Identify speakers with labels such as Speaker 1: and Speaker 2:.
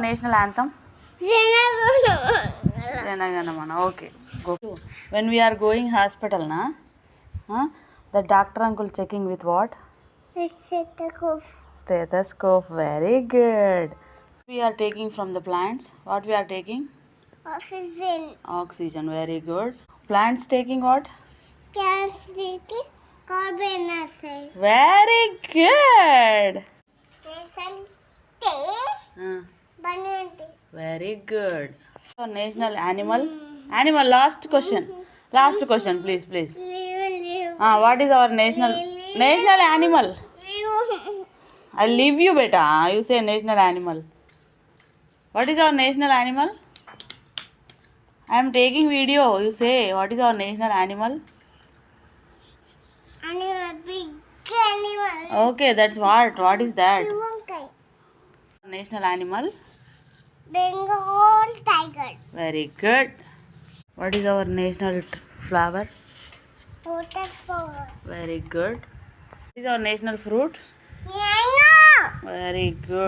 Speaker 1: national anthem? Janaganamana. Okay. Go. When we are going hospital, na? The doctor uncle checking with what?
Speaker 2: Stethoscope.
Speaker 1: Stethoscope. Very good. We are taking from the plants. What we are taking?
Speaker 2: Oxygen.
Speaker 1: Oxygen. Very good. Plants taking what?
Speaker 2: Plants taking carbon dioxide.
Speaker 1: Very good.
Speaker 2: Banana.
Speaker 1: Very good. So, national animal. Animal. Last question. Last question, please, please. What is our national animal? I leave you, beta. You say national animal. What is our national animal? I am taking video. You say what is our national animal?
Speaker 2: Animal, big animal.
Speaker 1: Okay, that's what. What is that?
Speaker 2: Monkey.
Speaker 1: National animal.
Speaker 2: Bengal tiger.
Speaker 1: Very good. What is our national flower?
Speaker 2: Lotus flower.
Speaker 1: Very good. What is our national fruit?
Speaker 2: Yeah, I know.
Speaker 1: Very good.